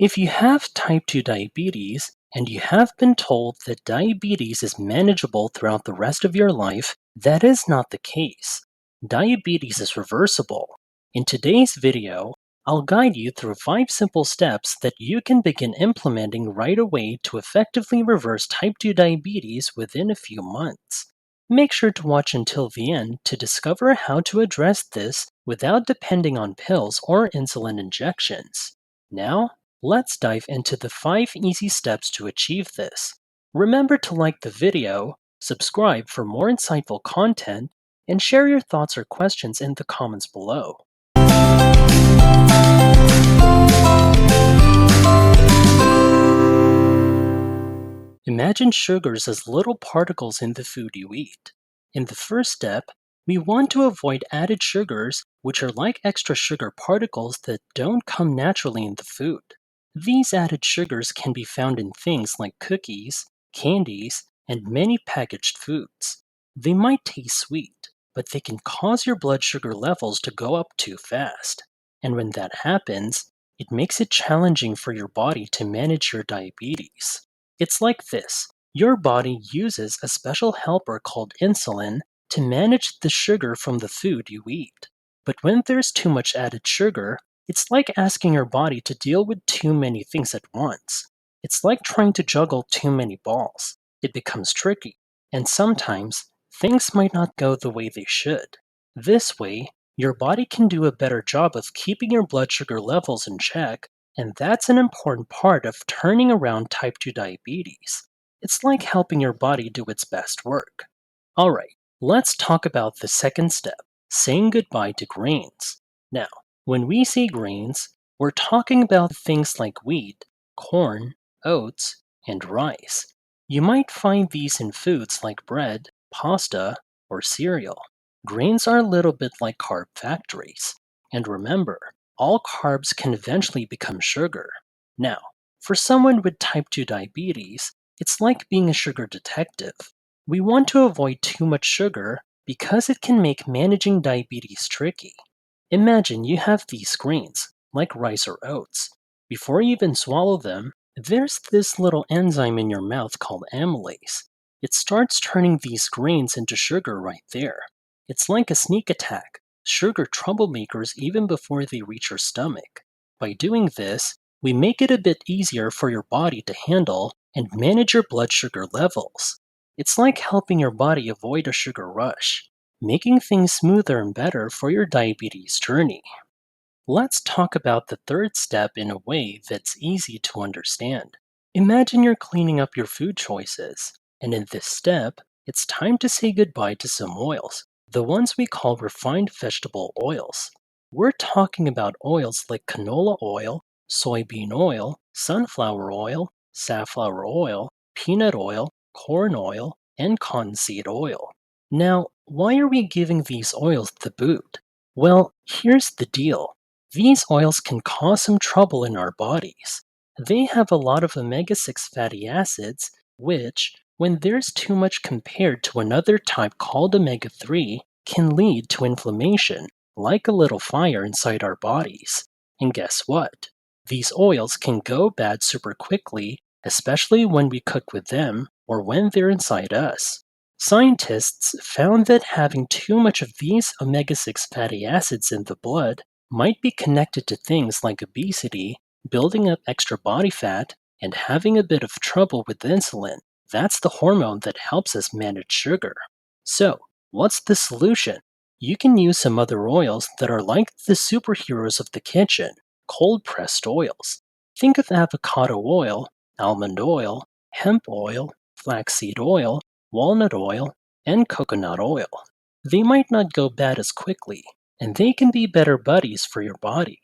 If you have type 2 diabetes and you have been told that diabetes is manageable throughout the rest of your life, that is not the case. Diabetes is reversible. In today's video, I'll guide you through 5 simple steps that you can begin implementing right away to effectively reverse type 2 diabetes within a few months. Make sure to watch until the end to discover how to address this without depending on pills or insulin injections. Now, let's dive into the 5 easy steps to achieve this. Remember to like the video, subscribe for more insightful content, and share your thoughts or questions in the comments below. Imagine sugars as little particles in the food you eat. In the first step, we want to avoid added sugars, which are like extra sugar particles that don't come naturally in the food. These added sugars can be found in things like cookies, candies, and many packaged foods. They might taste sweet, but they can cause your blood sugar levels to go up too fast. And when that happens, it makes it challenging for your body to manage your diabetes. It's like this. Your body uses a special helper called insulin to manage the sugar from the food you eat. But when there's too much added sugar, it's like asking your body to deal with too many things at once. It's like trying to juggle too many balls. It becomes tricky, and sometimes things might not go the way they should. This way, your body can do a better job of keeping your blood sugar levels in check, and that's an important part of turning around type 2 diabetes. It's like helping your body do its best work. Alright, let's talk about the second step, saying goodbye to grains. Now, when we say grains, we're talking about things like wheat, corn, oats, and rice. You might find these in foods like bread, pasta, or cereal. Grains are a little bit like carb factories. And remember, all carbs can eventually become sugar. Now, for someone with type 2 diabetes, it's like being a sugar detective. We want to avoid too much sugar because it can make managing diabetes tricky. Imagine you have these grains, like rice or oats. Before you even swallow them, there's this little enzyme in your mouth called amylase. It starts turning these grains into sugar right there. It's like a sneak attack, sugar troublemakers even before they reach your stomach. By doing this, we make it a bit easier for your body to handle and manage your blood sugar levels. It's like helping your body avoid a sugar rush, making things smoother and better for your diabetes journey. Let's talk about the third step in a way that's easy to understand. Imagine you're cleaning up your food choices, and in this step, it's time to say goodbye to some oils, the ones we call refined vegetable oils. We're talking about oils like canola oil, soybean oil, sunflower oil, safflower oil, peanut oil, corn oil, and cottonseed oil. Now, why are we giving these oils the boot? Well, here's the deal. These oils can cause some trouble in our bodies. They have a lot of omega 6 fatty acids, which, when there's too much compared to another type called omega 3, can lead to inflammation, like a little fire inside our bodies. And guess what? These oils can go bad super quickly, especially when we cook with them or when they're inside us. Scientists found that having too much of these omega 6 fatty acids in the blood might be connected to things like obesity, building up extra body fat, and having a bit of trouble with insulin. That's the hormone that helps us manage sugar. So, what's the solution? You can use some other oils that are like the superheroes of the kitchen, cold pressed oils. Think of avocado oil, almond oil, hemp oil, flaxseed oil, walnut oil, and coconut oil. They might not go bad as quickly, and they can be better buddies for your body.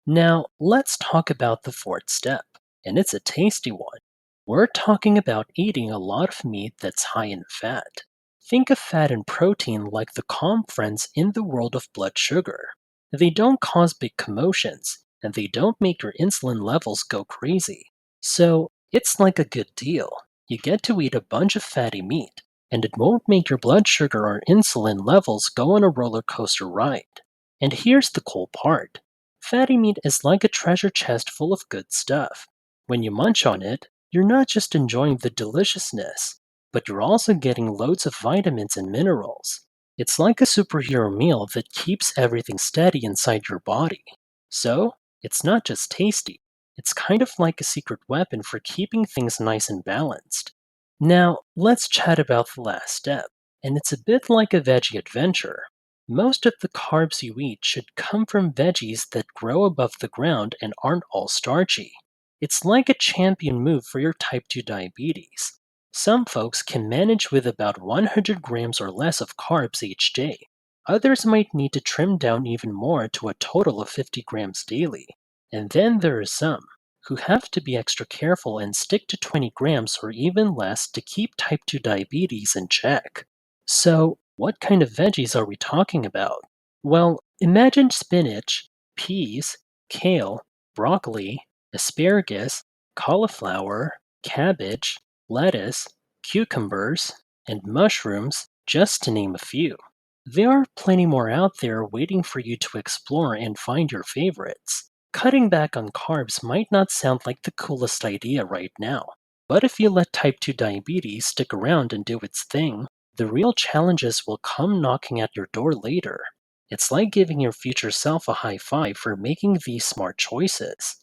Now, let's talk about the fourth step, and it's a tasty one. We're talking about eating a lot of meat that's high in fat. Think of fat and protein like the calm friends in the world of blood sugar. They don't cause big commotions, and they don't make your insulin levels go crazy. So, it's like a good deal. You get to eat a bunch of fatty meat, and it won't make your blood sugar or insulin levels go on a roller coaster ride. And here's the cool part. Fatty meat is like a treasure chest full of good stuff. When you munch on it, you're not just enjoying the deliciousness, but you're also getting loads of vitamins and minerals. It's like a superhero meal that keeps everything steady inside your body. So, it's not just tasty, it's kind of like a secret weapon for keeping things nice and balanced. Now, let's chat about the last step, and it's a bit like a veggie adventure. Most of the carbs you eat should come from veggies that grow above the ground and aren't all starchy. It's like a champion move for your type 2 diabetes. Some folks can manage with about 100 grams or less of carbs each day. Others might need to trim down even more to a total of 50 grams daily. And then there are some who have to be extra careful and stick to 20 grams or even less to keep type 2 diabetes in check. So, what kind of veggies are we talking about? Well, imagine spinach, peas, kale, broccoli, asparagus, cauliflower, cabbage, lettuce, cucumbers, and mushrooms, just to name a few. There are plenty more out there waiting for you to explore and find your favorites. Cutting back on carbs might not sound like the coolest idea right now, but if you let type 2 diabetes stick around and do its thing, the real challenges will come knocking at your door later. It's like giving your future self a high five for making these smart choices.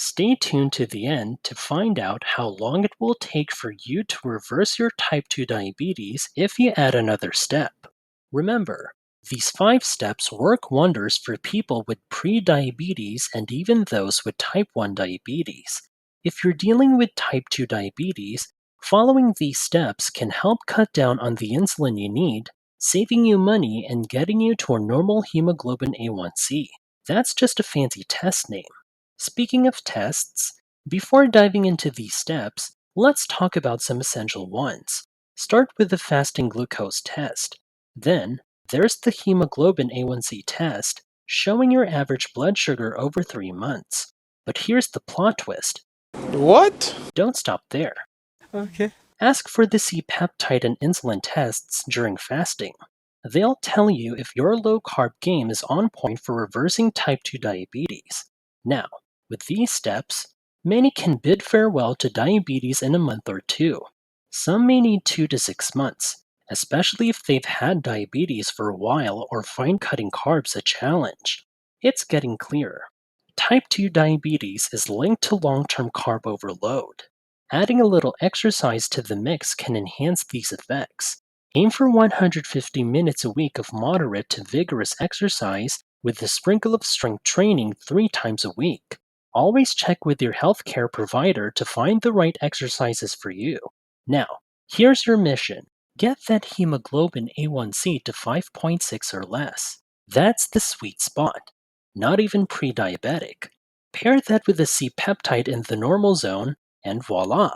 Stay tuned to the end to find out how long it will take for you to reverse your type 2 diabetes if you add another step. Remember, these 5 steps work wonders for people with pre-diabetes and even those with type 1 diabetes. If you're dealing with type 2 diabetes, following these steps can help cut down on the insulin you need, saving you money and getting you to a normal hemoglobin A1C. That's just a fancy test name. Speaking of tests, before diving into these steps, let's talk about some essential ones. Start with the fasting glucose test. Then, there's the hemoglobin A1C test, showing your average blood sugar over 3 months. But here's the plot twist. What? Don't stop there. Okay. Ask for the C-peptide and insulin tests during fasting. They'll tell you if your low-carb game is on point for reversing type 2 diabetes. Now, with these steps, many can bid farewell to diabetes in a month or two. Some may need 2 to 6 months, especially if they've had diabetes for a while or find cutting carbs a challenge. It's getting clearer. Type 2 diabetes is linked to long-term carb overload. Adding a little exercise to the mix can enhance these effects. Aim for 150 minutes a week of moderate to vigorous exercise with a sprinkle of strength training 3 times a week. Always check with your healthcare provider to find the right exercises for you. Now, here's your mission. Get that hemoglobin A1C to 5.6 or less. That's the sweet spot. Not even pre-diabetic. Pair that with a C-peptide in the normal zone, and voila!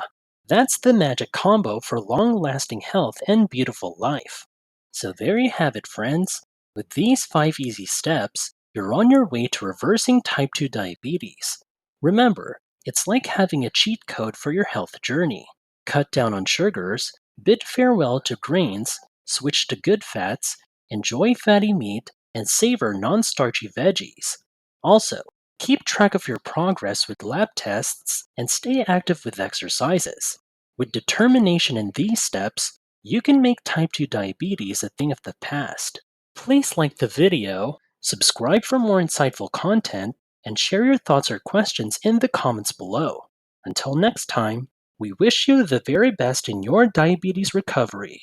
That's the magic combo for long-lasting health and beautiful life. So there you have it, friends. With these 5 easy steps, you're on your way to reversing type 2 diabetes. Remember, it's like having a cheat code for your health journey. Cut down on sugars, bid farewell to grains, switch to good fats, enjoy fatty meat, and savor non-starchy veggies. Also, keep track of your progress with lab tests and stay active with exercises. With determination in these steps, you can make type 2 diabetes a thing of the past. Please like the video, subscribe for more insightful content, and share your thoughts or questions in the comments below. Until next time, we wish you the very best in your diabetes recovery.